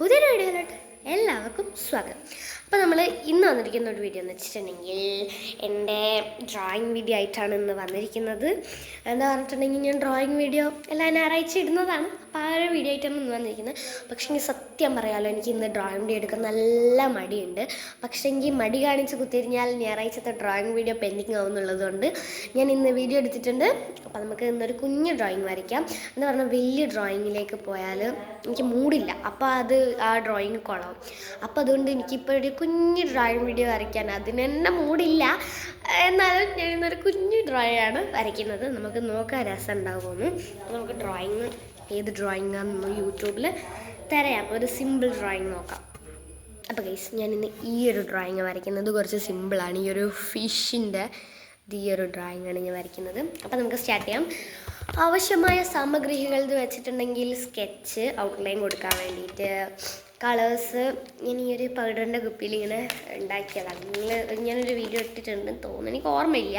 പുതിയൊരു വീഡിയോയിലോട്ട് എല്ലാവർക്കും സ്വാഗതം. അപ്പോൾ നമ്മൾ ഇന്ന് വന്നിരിക്കുന്ന ഒരു വീഡിയോ എന്ന് വെച്ചിട്ടുണ്ടെങ്കിൽ എൻ്റെ ഡ്രോയിങ് വീഡിയോ ആയിട്ടാണ് ഇന്ന് വന്നിരിക്കുന്നത്. എന്താ പറഞ്ഞിട്ടുണ്ടെങ്കിൽ ഞാൻ ഡ്രോയിങ് വീഡിയോ എല്ലാ ഞായറാഴ്ച ഇടുന്നതാണ്. അപ്പോൾ ആ ഒരു വീഡിയോ ആയിട്ടാണ് ഇന്ന് വന്നിരിക്കുന്നത്. പക്ഷേ എനിക്ക് സത്യം പറയാമല്ലോ, എനിക്ക് ഇന്ന് ഡ്രോയിങ് വീഡിയോ എടുക്കാൻ നല്ല മടിയുണ്ട്. പക്ഷേ എനിക്ക് മടി കാണിച്ച് കുത്തിരിഞ്ഞാൽ ഞായറാഴ്ചത്തെ ഡ്രോയിങ് വീഡിയോ പെൻഡിങ് ആവുന്നുള്ളതുകൊണ്ട് ഞാൻ ഇന്ന് വീഡിയോ എടുത്തിട്ടുണ്ട്. അപ്പോൾ നമുക്ക് ഇന്നൊരു കുഞ്ഞ് ഡ്രോയിങ് വരയ്ക്കാം. എന്ന് പറഞ്ഞാൽ വലിയ ഡ്രോയിങ്ങിലേക്ക് പോയാൽ എനിക്ക് മൂടില്ല, അപ്പോൾ അത് ആ ഡ്രോയിങ് കൊള്ളാവും. അപ്പോൾ അതുകൊണ്ട് എനിക്കിപ്പോൾ ഒരു കുഞ്ഞ് ഡ്രോയിങ് വീഡിയോ വരയ്ക്കാൻ അതിന് തന്നെ മൂടില്ല. എന്നാലും ഞാൻ ഇന്നൊരു കുഞ്ഞ് ഡ്രോയാണ് വരയ്ക്കുന്നത്. നമുക്ക് നോക്കാൻ രസം ഉണ്ടാകുമെന്ന്. നമുക്ക് ഡ്രോയിങ് ഏത് ഡ്രോയിങ്ങാണെന്ന് യൂട്യൂബിൽ തരാം. ഒരു സിമ്പിൾ ഡ്രോയിങ് നോക്കാം. അപ്പോൾ ഗൈസ്, ഞാനിന്ന് ഈ ഒരു ഡ്രോയിങ് വരയ്ക്കുന്നത് കുറച്ച് സിമ്പിളാണ്. ഈ ഒരു ഫിഷിൻ്റെ ഈ ഒരു ഡ്രോയിങ്ങാണ് ഞാൻ വരയ്ക്കുന്നത്. അപ്പോൾ നമുക്ക് സ്റ്റാർട്ട് ചെയ്യാം. ആവശ്യമായ സാമഗ്രികൾ ഇത് വെച്ചിട്ടുണ്ടെങ്കിൽ സ്കെച്ച്, ഔട്ട്ലൈൻ കൊടുക്കാൻ വേണ്ടിയിട്ട് കളേഴ്സ് ഞാൻ ഈ ഒരു പൗഡറിൻ്റെ കുപ്പിയിൽ ഇങ്ങനെ ഉണ്ടാക്കിയതാണ്. ഞാനൊരു വീഡിയോ ഇട്ടിട്ടുണ്ടെന്ന് തോന്നുന്നു, എനിക്ക് ഓർമ്മയില്ല.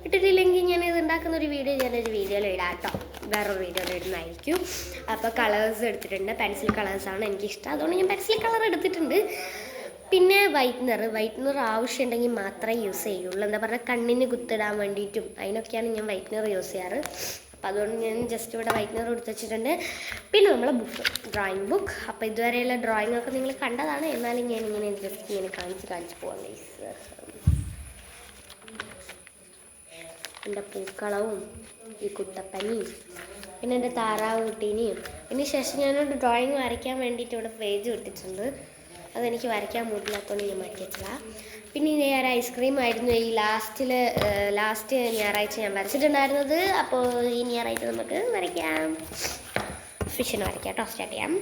ഇട്ടിട്ടില്ലെങ്കിൽ ഞാനിത് ഉണ്ടാക്കുന്ന ഒരു വീഡിയോ ഞാനൊരു വീഡിയോയിൽ ഇടാം കേട്ടോ, വേറൊരു വീഡിയോയിൽ ഇടുന്നതായിരിക്കും. അപ്പോൾ കളേഴ്സ് എടുത്തിട്ടുണ്ട്. പെൻസിൽ കളേഴ്സാണ് എനിക്കിഷ്ടം, അതുകൊണ്ട് ഞാൻ പെൻസിൽ കളർ എടുത്തിട്ടുണ്ട്. പിന്നെ വൈറ്റ്നർ ആവശ്യമുണ്ടെങ്കിൽ മാത്രമേ യൂസ് ചെയ്യുള്ളൂ. എന്താ പറഞ്ഞാൽ കണ്ണിന് കുത്തിടാൻ വേണ്ടിയിട്ടും അതിനൊക്കെയാണ് ഞാൻ വൈറ്റ്നർ യൂസ് ചെയ്യാറ്. അപ്പോൾ അതുകൊണ്ട് ഞാൻ ജസ്റ്റ് ഇവിടെ വൈറ്റ്നർ എടുത്ത് വെച്ചിട്ടുണ്ട്. പിന്നെ നമ്മളെ ബുക്ക്, ഡ്രോയിങ് ബുക്ക്. അപ്പോൾ ഇതുവരെയുള്ള ഡ്രോയിങ് ഒക്കെ നിങ്ങൾ കണ്ടതാണ്, എന്നാലും ഞാനിങ്ങനെ ജസ്റ്റ് ഇങ്ങനെ കാണിച്ച് പോകാം ഗൈസ്. എൻ്റെ പൂക്കളവും ഈ കുത്തപ്പനിയും പിന്നെ എൻ്റെ താറാവ് കുട്ടീനെയും. ഇതിന് ശേഷം ഞാനൊരു ഡ്രോയിങ് വരയ്ക്കാൻ വേണ്ടിയിട്ട് ഇവിടെ പേജ് ഇട്ടിട്ടുണ്ട്. അതെനിക്ക് വരയ്ക്കാൻ മൂടില്ലാത്തതുകൊണ്ട് ഞാൻ മാറ്റി വെച്ചതാണ്. പിന്നെ ഞാൻ ഐസ്ക്രീം ആയിരുന്നു ഈ ലാസ്റ്റ് ഞായറാഴ്ച ഞാൻ വരച്ചിട്ടുണ്ടായിരുന്നത്. അപ്പോൾ ഈ ഞായറാഴ്ച നമുക്ക് വരയ്ക്കാം, ഫിഷിനെ വരയ്ക്കാം കേട്ടോ. സ്റ്റാർട്ട് ചെയ്യാം.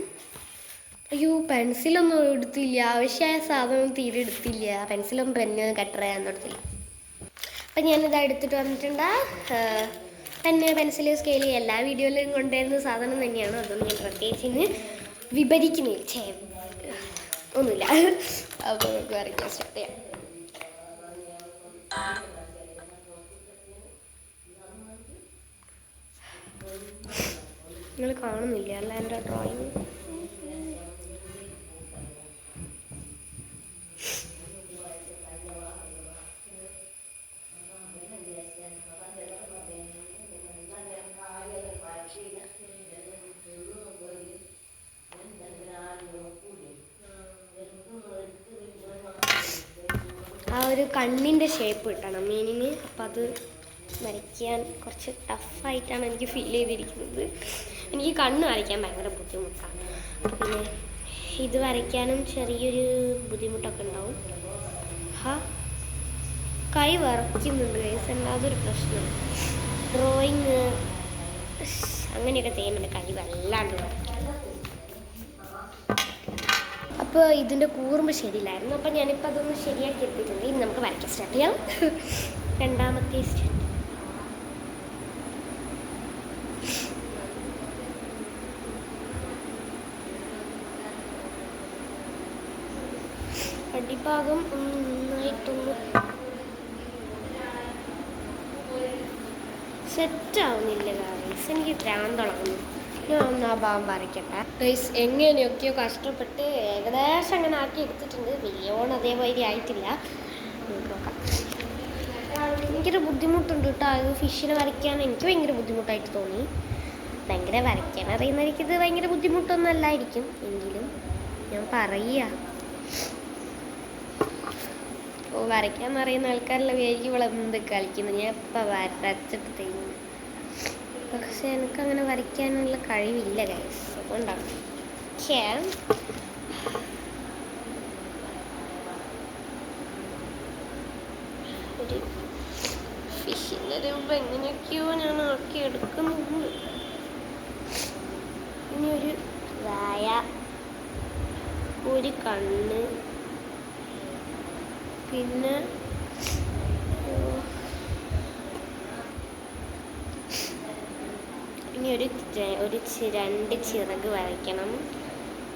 അയ്യോ, പെൻസിലൊന്നും എടുത്തില്ല, ആവശ്യമായ സാധനം തീരെ എടുത്തില്ല. പെൻസിലും പെന്ന് കട്ടർ ഒന്നും എടുത്തില്ല. അപ്പം ഞാനിത് എടുത്തിട്ട് വന്നിട്ടുണ്ട്. പെൻസിൽ സ്കെയിൽ എല്ലാ വീഡിയോയിലും കൊണ്ടുവരുന്ന സാധനം തന്നെയാണ്. അതൊന്നും ഞാൻ പ്രത്യേകിച്ച് ഇന്ന് വിവരിക്കുന്നില്ല, ഒന്നുമില്ല. അപ്പോൾ നമുക്ക് വരയ്ക്കാൻ സ്റ്റാർട്ട് ചെയ്യാം. നിങ്ങൾ കാണുന്നില്ല അല്ല എൻ്റെ ഡ്രോയിങ്? ആ ഒരു കണ്ണിൻ്റെ ഷേപ്പ് കിട്ടണം മീനിന്. അപ്പം അത് വരയ്ക്കാൻ കുറച്ച് ടഫായിട്ടാണ് എനിക്ക് ഫീൽ ചെയ്തിരിക്കുന്നത്. എനിക്ക് കണ്ണ് വരയ്ക്കാൻ ഭയങ്കര ബുദ്ധിമുട്ടാണ്. പിന്നെ ഇത് വരയ്ക്കാനും ചെറിയൊരു ബുദ്ധിമുട്ടൊക്കെ ഉണ്ടാവും. കൈ വരയ്ക്കുന്നുണ്ട് ഗൈസ്, അതൊരു പ്രശ്നം. ഡ്രോയിങ് അങ്ങനെയൊക്കെ ചെയ്യുന്നുണ്ട്, കൈ വല്ലാണ്ട് വരയ്ക്കും. അപ്പോൾ ഇതിൻ്റെ കൂർമ്പ് ശരിയില്ലായിരുന്നു. അപ്പോൾ ഞാനിപ്പോൾ അതൊന്ന് ശരിയാക്കി എടുത്തിട്ടുണ്ട്. ഇനി നമുക്ക് വരയ്ക്കാൻ സ്റ്റാർട്ട് ചെയ്യാം. രണ്ടാമത്തെ സ്റ്റാർട്ട്. അടിഭാഗം നന്നായിട്ടൊന്ന് സെറ്റാവുന്നില്ല ഗൈസ്, എനിക്ക് ഭ്രാന്തുളകുന്നു. ഞാൻ ഒന്ന് ആ ഭാഗം വരയ്ക്കട്ടെ ഗൈസ്. എങ്ങനെയൊക്കെയോ കഷ്ടപ്പെട്ട് ഏകദേശം അങ്ങനെ ആക്കി എടുത്തിട്ടുണ്ട്. വലിയോണം അതേപോലെ ആയിട്ടില്ല. നോക്കാം. ഭയങ്കര ബുദ്ധിമുട്ടുണ്ട് കേട്ടോ അത് ഫിഷിനെ വരയ്ക്കാൻ. എനിക്ക് ഭയങ്കര ബുദ്ധിമുട്ടായിട്ട് തോന്നി. ഭയങ്കര വരയ്ക്കാൻ അറിയുന്നവർക്ക് ഇത് ഭയങ്കര ബുദ്ധിമുട്ടൊന്നും അല്ലായിരിക്കും, എങ്കിലും ഞാൻ പറയുക. ഓ, വരയ്ക്കാൻ അറിയുന്ന ആൾക്കാരെല്ലാം വിചാരിക്കും ഇവിടെ എന്ത് കളിക്കുന്നു, ഞാൻ ഇപ്പം വരച്ചിട്ട് തരുന്നു. പക്ഷെ എനിക്കങ്ങനെ വരയ്ക്കാനുള്ള കഴിവില്ല ഗൈസ്, അതുകൊണ്ടാണ്. ഒരു ഫിഷിൻ്റെ രൂപം എങ്ങനെയൊക്കെയോ ഞാൻ ആക്കി എടുക്കുന്നുണ്ട്. ഇനി ഒരു വായ, ഒരു കണ്ണ്, പിന്നെ ഇനി ഒരു രണ്ട് ചിറക് വരയ്ക്കണം.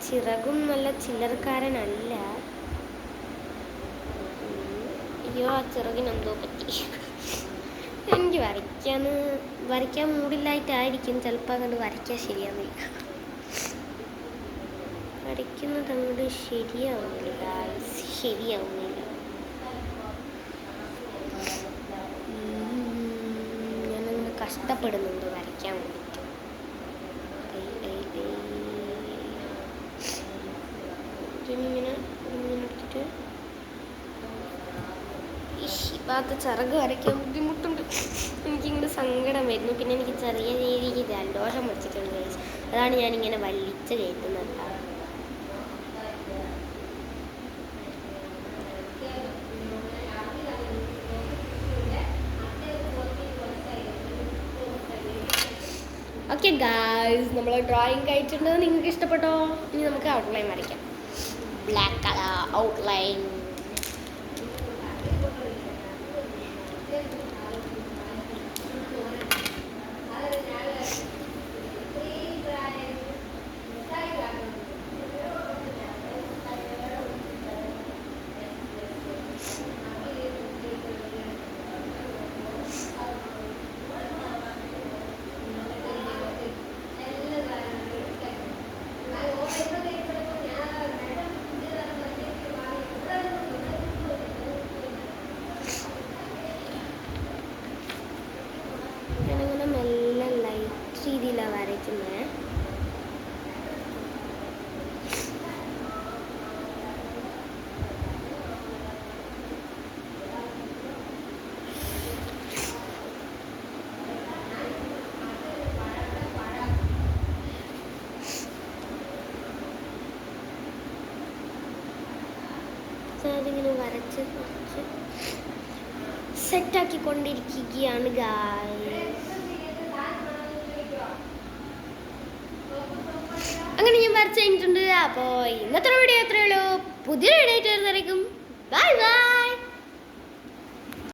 ചിറകും നല്ല ചില്ലറക്കാരനല്ല. അയ്യോ, ആ ചിറകിനെന്തോ പറ്റി. എനിക്ക് വരയ്ക്കാൻ മൂടില്ലായിട്ടായിരിക്കും ചിലപ്പോൾ അതുകൊണ്ട് വരയ്ക്കാൻ ശരിയാവില്ല. വരയ്ക്കുന്നത് അങ്ങോട്ട് ശരിയാവുന്നില്ല. ഞാനങ്ങനെ കഷ്ടപ്പെടുന്നുണ്ട് വരയ്ക്കാൻ വേണ്ടിയിട്ട്. ഇങ്ങനെ എടുത്തിട്ട് ഈ ഭാഗത്ത് ചിറക് വരയ്ക്കാൻ ബുദ്ധിമുട്ടുണ്ട്. എനിക്കിങ്ങനെ സങ്കടം വരുന്നു. പിന്നെ എനിക്ക് ചെറിയ രീതിക്ക് ജലദോഷം പിടിച്ചിട്ടുണ്ട്. അതാണ് ഞാനിങ്ങനെ വലിച്ച് കയറ്റുന്നത്. ഓക്കെ ഗായ്സ്, നമ്മൾ ഡ്രോയിങ് കഴിച്ചിട്ടുണ്ട്. നിങ്ങൾക്ക് ഇഷ്ടപ്പെട്ടോ? ഇനി നമുക്ക് ഔട്ട്ലൈൻ വരയ്ക്കാം. Black colour outline. ഞാനിങ്ങനെ മെല്ലെ ലൈറ്റ് രീതിയിലാണ് വരയ്ക്കുന്നത്. അതിങ്ങനെ വരച്ച് കുറച്ച് സെറ്റാക്കിക്കൊണ്ടിരിക്കുകയാണ് ഗായ്സ്. അങ്ങനെ ഞാൻ വരച്ച് കഴിഞ്ഞിട്ടുണ്ട്. അപ്പോൾ ഇന്നത്തെ വീഡിയോ എത്രയുള്ളൂ. പുതിയൊരു വീഡിയോ ആയിട്ട് വരുന്നതായിരിക്കും. Bye bye.